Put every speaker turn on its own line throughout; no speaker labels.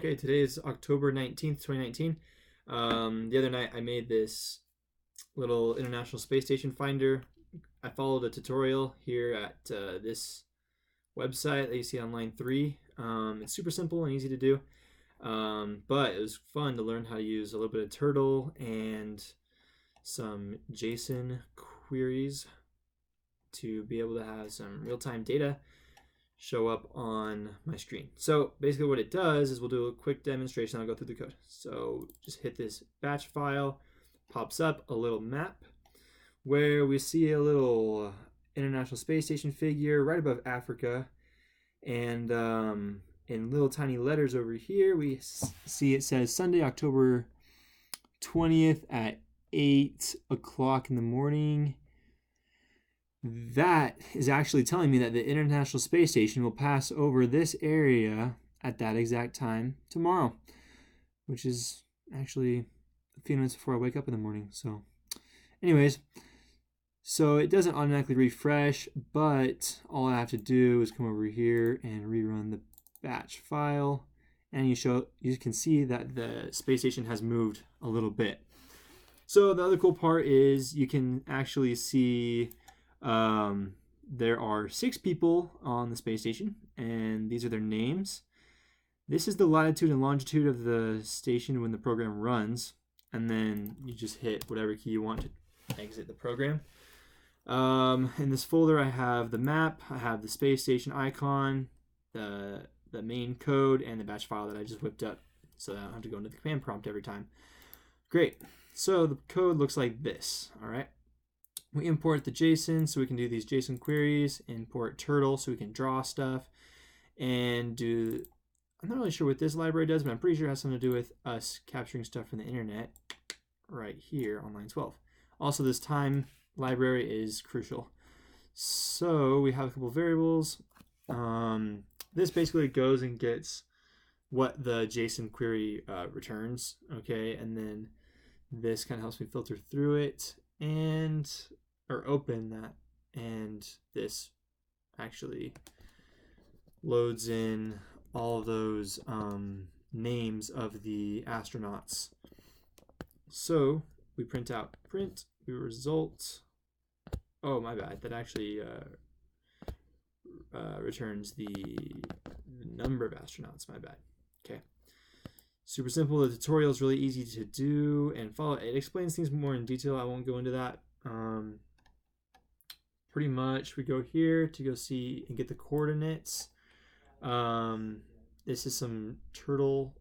Okay, today is October 19th, 2019. The other night I made this little International Space Station finder. I followed a tutorial here at this website that you see on line 3. It's super simple and easy to do, but it was fun to learn how to use a little bit of Turtle and some JSON queries to be able to have some real-time data show up on my screen. So basically what it does is we'll do a quick demonstration. I'll go through the code. So just hit this batch file, pops up a little map where we see a little International Space Station figure right above Africa, and in little tiny letters over here we see it says Sunday, October 20th at 8 o'clock in the morning. That is actually telling me that the International Space Station will pass over this area at that exact time tomorrow, which is actually a few minutes before I wake up in the morning. So anyways, so it doesn't automatically refresh, but all I have to do is come over here and rerun the batch file, and you can see that the space station has moved a little bit. So the other cool part is you can actually see there are 6 people on the space station, and these are their names. This is the latitude and longitude of the station when the program runs, and then you just hit whatever key you want to exit the program. In this folder I have the map, I have the space station icon, the main code, and the batch file that I just whipped up so that I don't have to go into the command prompt every time. Great. So the code looks like this. All right. We import the JSON so we can do these JSON queries, import Turtle so we can draw stuff, and do, I'm not really sure what this library does, but I'm pretty sure it has something to do with us capturing stuff from the internet right here on line 12. Also, this time library is crucial. So we have a couple variables. This basically goes and gets what the JSON query returns, okay, and then this kind of helps me filter through it or open that, and this actually loads in all of those names of the astronauts. So we print out result. Oh, my bad. That actually returns the number of astronauts. My bad. Okay. Super simple. The tutorial is really easy to do and follow. It explains things more in detail. I won't go into that. Pretty much we go here to go see and get the coordinates. This is some Turtle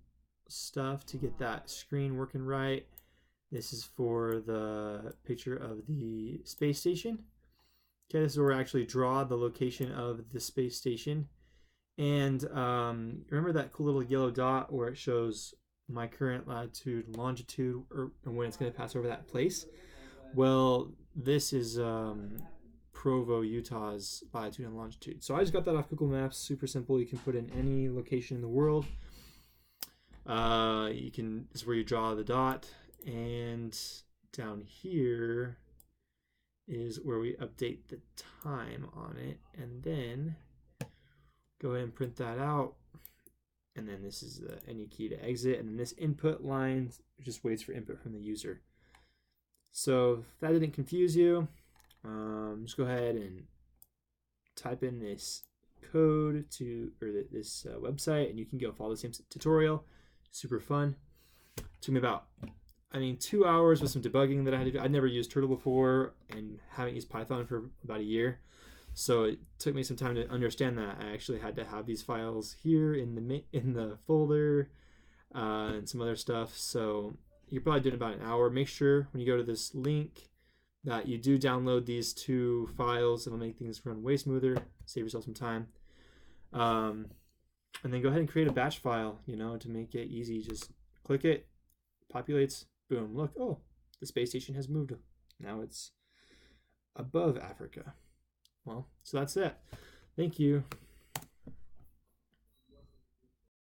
stuff to get that screen working right. This is for the picture of the space station. Okay, this is where I actually draw the location of the space station. And remember that cool little yellow dot where it shows my current latitude and longitude, and when it's going to pass over that place? Well, this is Provo, Utah's latitude and longitude. So I just got that off Google Maps. Super simple. You can put in any location in the world. This is where you draw the dot, and down here is where we update the time on it, and then go ahead and print that out. And then this is any key to exit, and then this input line just waits for input from the user. So if that didn't confuse you, just go ahead and type in this code this website, and you can go follow the same tutorial. Super fun. Took me about 2 hours with some debugging that I had to do. I'd never used Turtle before and haven't used Python for about a year. So it took me some time to understand that I actually had to have these files here in the folder and some other stuff. So you're probably doing about an hour. Make sure when you go to this link that you do download these 2 files. It'll make things run way smoother, save yourself some time. And then go ahead and create a batch file, to make it easy. Just click it, populates, boom, look, oh, the space station has moved. Now it's above Africa. Well, so that's it. Thank you.